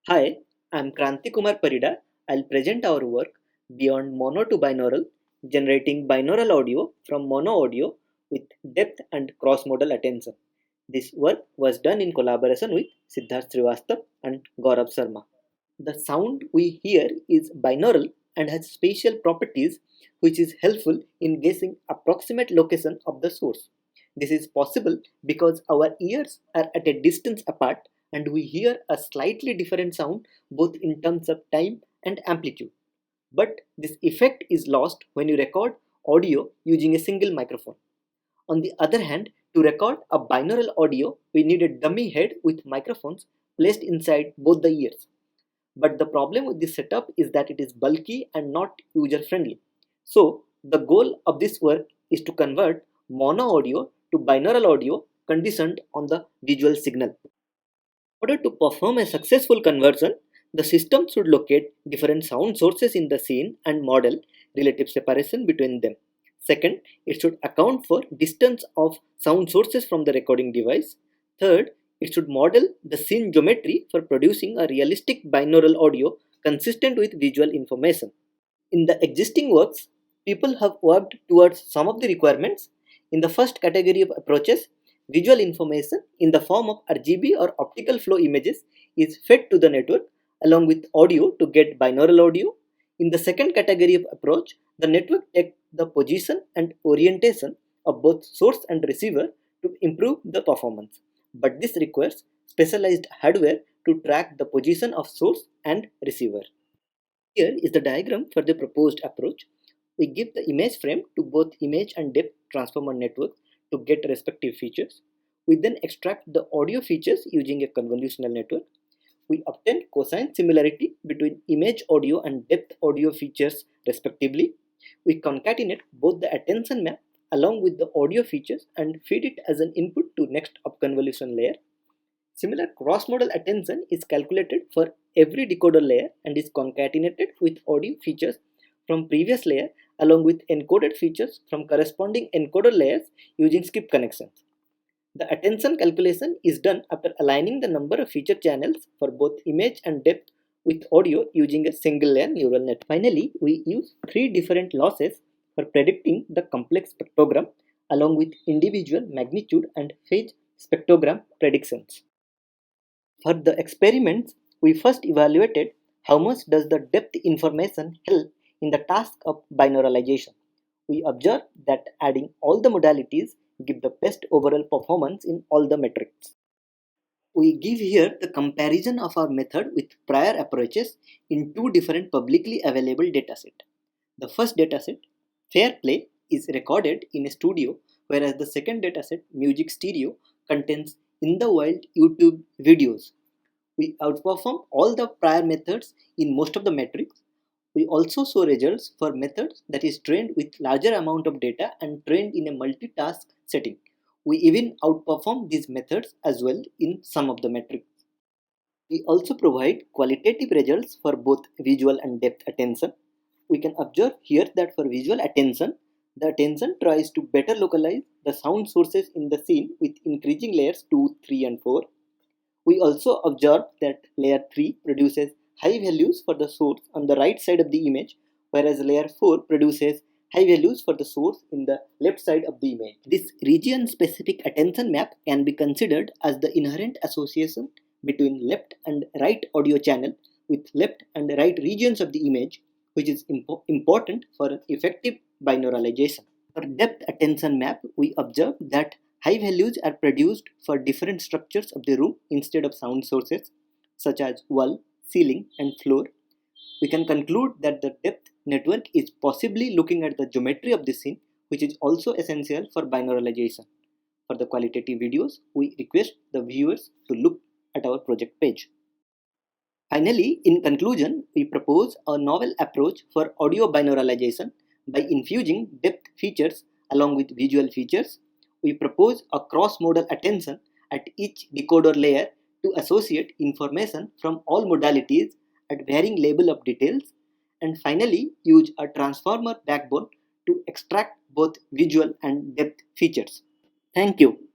Hi, I'm Kranti Kumar Parida. I'll present our work Beyond Mono to Binaural, generating binaural audio from mono audio with depth and cross-modal attention. This work was done in collaboration with Siddharth Srivastava and Gaurav Sharma. The sound we hear is binaural and has spatial properties which is helpful in guessing approximate location of the source. This is possible because our ears are at a distance apart and we hear a slightly different sound both in terms of time and amplitude. But this effect is lost when you record audio using a single microphone. On the other hand, to record a binaural audio, we need a dummy head with microphones placed inside both the ears. But the problem with this setup is that it is bulky and not user friendly. So the goal of this work is to convert mono audio to binaural audio conditioned on the visual signal. In order to perform a successful conversion, the system should locate different sound sources in the scene and model relative separation between them. Second, it should account for distance of sound sources from the recording device. Third, it should model the scene geometry for producing a realistic binaural audio consistent with visual information. In the existing works, people have worked towards some of the requirements. In the first category of approaches, visual information in the form of RGB or optical flow images is fed to the network along with audio to get binaural audio. In the second category of approach, the network takes the position and orientation of both source and receiver to improve the performance. But this requires specialized hardware to track the position of source and receiver. Here is the diagram for the proposed approach. We give the image frame to both image and depth transformer networks to get respective features. We then extract the audio features using a convolutional network. We obtain cosine similarity between image audio and depth audio features respectively. We concatenate both the attention map along with the audio features and feed it as an input to next upconvolution layer. Similar cross-modal attention is calculated for every decoder layer and is concatenated with audio features from previous layer along with encoded features from corresponding encoder layers using skip connections. The attention calculation is done after aligning the number of feature channels for both image and depth with audio using a single layer neural net. Finally, we use three different losses for predicting the complex spectrogram along with individual magnitude and phase spectrogram predictions. For the experiments, we first evaluated how much does the depth information help in the task of binauralization. We observed that adding all the modalities give the best overall performance in all the metrics. We give here the comparison of our method with prior approaches in two different publicly available datasets. The first dataset, Fair Play, is recorded in a studio, whereas the second dataset, Music Stereo, contains in the wild YouTube videos. We outperform all the prior methods in most of the metrics. We also show results for methods that is trained with larger amount of data and trained in a multitask setting. We even outperform these methods as well in some of the metrics. We also provide qualitative results for both visual and depth attention. We can observe here that for visual attention, the attention tries to better localize the sound sources in the scene with increasing layers 2, 3 and 4. We also observe that layer 3 produces high values for the source on the right side of the image, whereas layer 4 produces high values for the source in the left side of the image. This region-specific attention map can be considered as the inherent association between left and right audio channel with left and right regions of the image, which is important for an effective binauralization. For depth attention map, we observe that high values are produced for different structures of the room instead of sound sources such as wall, ceiling and floor. We can conclude that the depth network is possibly looking at the geometry of the scene, which is also essential for binauralization. For the qualitative videos, we request the viewers to look at our project page. Finally, in conclusion, we propose a novel approach for audio binauralization by infusing depth features along with visual features. We propose a cross-modal attention at each decoder layer to associate information from all modalities at varying level of details, and finally use a transformer backbone to extract both visual and depth features. Thank you.